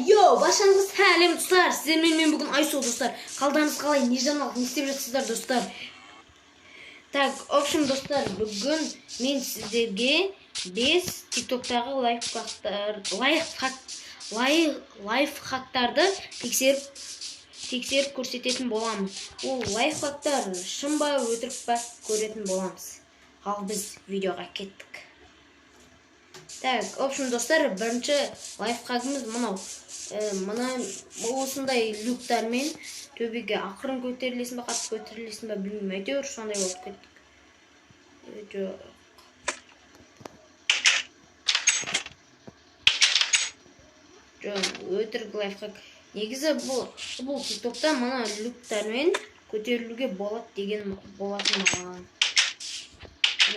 Йо, башыңыз сәлем достар. Сіздермен мен бүгін Айсу достар. Қалдарыңыз қалай? Не жаңалық? Не істеп жатсыздар достар? Так, в общем достар, бүгін мен сіздерге 5 TikTok'тағы лайфхактарды тексеріп көрсететін боламын. Ол лайфхактар шын ба, өтірік па көретін боламыз. Ал біз видеоға кеттік. Так, в общем достар, бірінші лайфхагымыз мынау. Мына осындай люктармен төбеге ақырын көтерілесің ба, қатты көтерілесің ба білмеймін, әйтеуір сондай болып кеттік. Өтірік лайфхак. Негізі бұл TikTok'та мына люктармен көтерілуге болады деген болатын маған.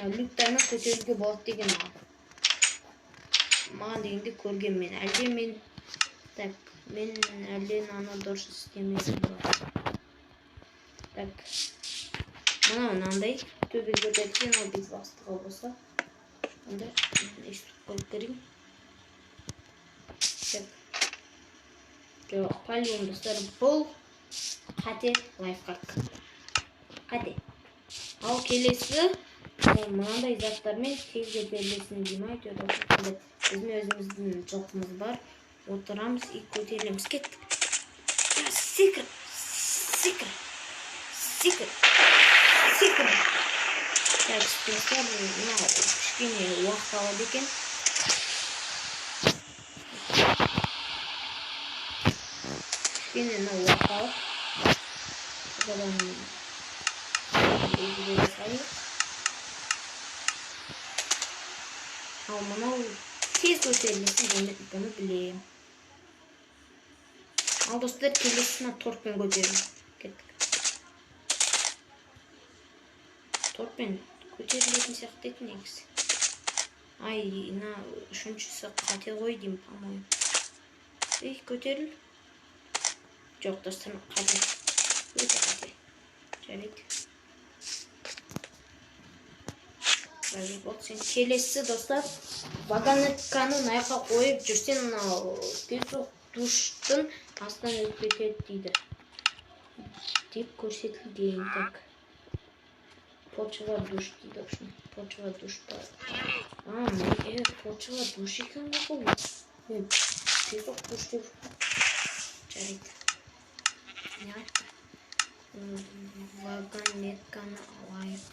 Мына люктармен көтерілуге болады деген маған дегенде көрген мен. Әлде наны дұрыс істемесім бар. Так, мынандай төбеге көтерілген, ол біз бастығы болса. Онда естіп қойып көрейін. Так, по-любому достар, бұл қате лайфхак. Қате. Ал келесі мынандай заттармен тез көтерілесің деймін, әйтеуір біздің өзіміздің жылқымыз бар. Отырамыз и көтерілеміз. Кеттік. Секір. Так, достар, мына кішкене уақыт алады екен. Кішкене уақыт алып. Ал мынау тез көтерілесің, бұны білейім. Ал достар, келесіне торпен көтерілім. Кеттік. Торпен көтерілетін сияқты етін негізі. Ай, үшіншісі қате ғой деймін, по-моему. Көтеріл. Жоқ, достар, қате. Өте қате. Жарайды. Келесі достар, вагонетканы найқа қойып жүрсен, песок душтың астан өтпетеді дейді. Деп көрсетілген. Так. Почва душ дейді. Почва душ бар. Почва душ екен ғой бұл. Песок душ деп. Жарайды. Не айтты? Вагонетканы алайық.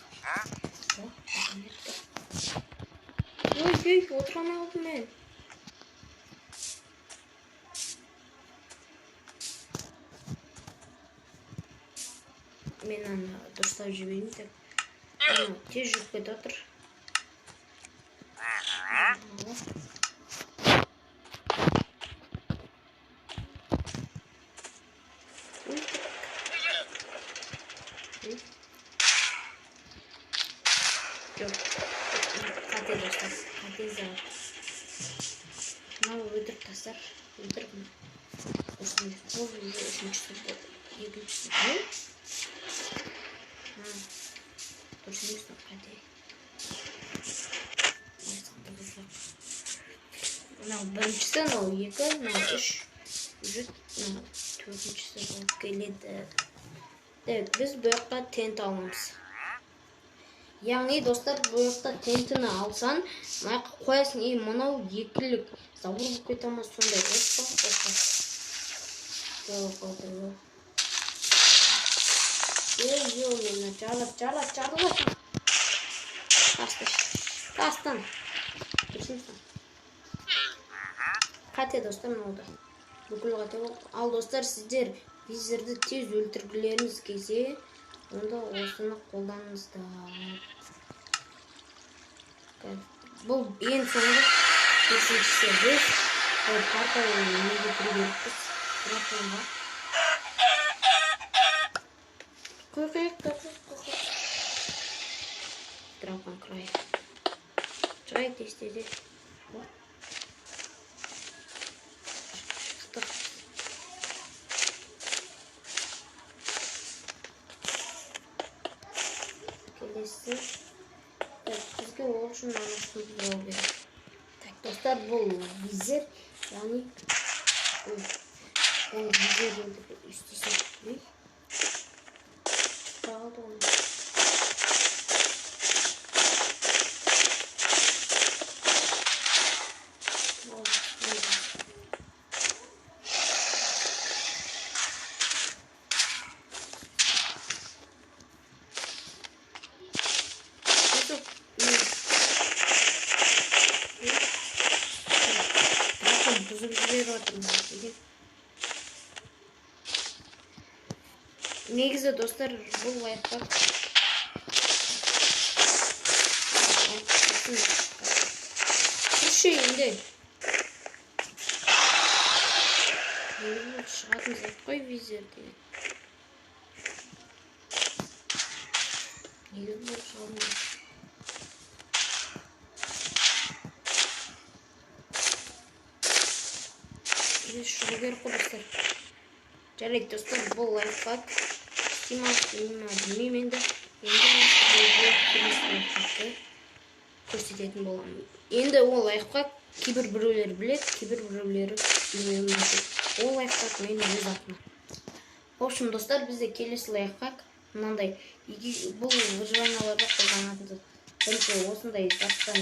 Ой, отырған алдым мен. Мен дұрыстап жібеймін деп. Тез жүріп кет отыр. Қате достар, қате зар. Мынау өтірік тастар, өтірік ме? Бұл үшіншісі болды, екіншісі бұл. Дұрыс еместің қате. Мынау біріншісі, мынау екі, мынау үш, төртіншісі болып келеді. Біз бұяққа тент аламыз. Яғни достар, бұяқта тентіні алсан, қоясың, мынау екілік зауыр болып кете ма сондай. Мені жарыласың. Тастан. Қате достар, мынауды. Бүкіл қате болды. Ал достар, сіздер визирді тез өлтіргілеріңіз келсе, онда осыны қолданыңыздар. Бұл ең соңғы бесіншісі біз парталы неге түргеріппіз. Дракон край. Жай тестеде. Келесі. Бізге ол үшін анашымыз болу керек. Так, достар, бұл визир, яғни Ол визерді істесек. Қалды оны. Негізі достар, бұл лайфхак үші енді шығатын зат қой визер деген. Негізі бұл шығатын. Шығу керек қой достар. Жарайды достар, бұл лайфхак білмеймін енді. Көрсететін боламын. Енді ол лайфхак кейбір біреулер біледі, кейбір біреулері білмеуі мүмкін. Ол лайфхак мен өз атыма. В общем, достар, бізде келесі лайфхак мынандай. Бұл выживанияларда қолданатын зат. Бірінші осындай заттан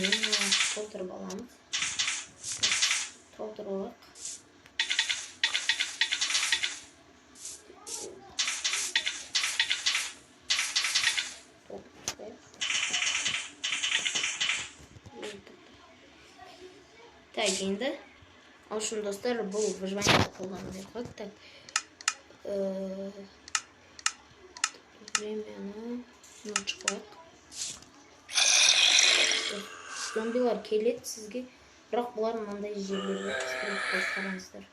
толтырып аламыз. Толтырып алайық. Так, енді алшын достар, бұл выживание қолданып қойдық. Так, времяны ночь қойдық. Зомбилар келеді сізге, бірақ бұлар мынандай жерлерге қосып қараңыздар.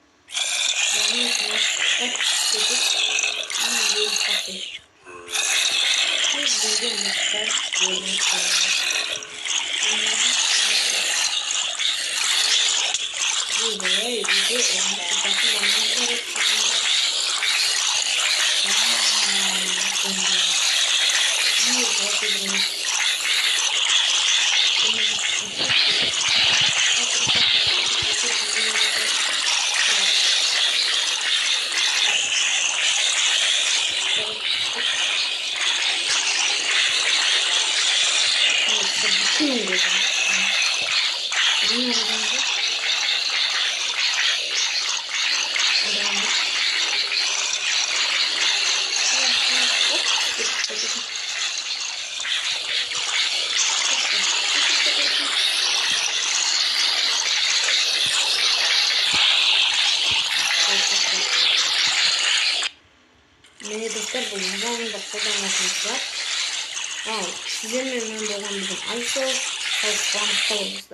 Мені достар, бұл мұзауында қолданатыныздар. Ал, сіздермен мен болған біздің айсол, қалыспанықта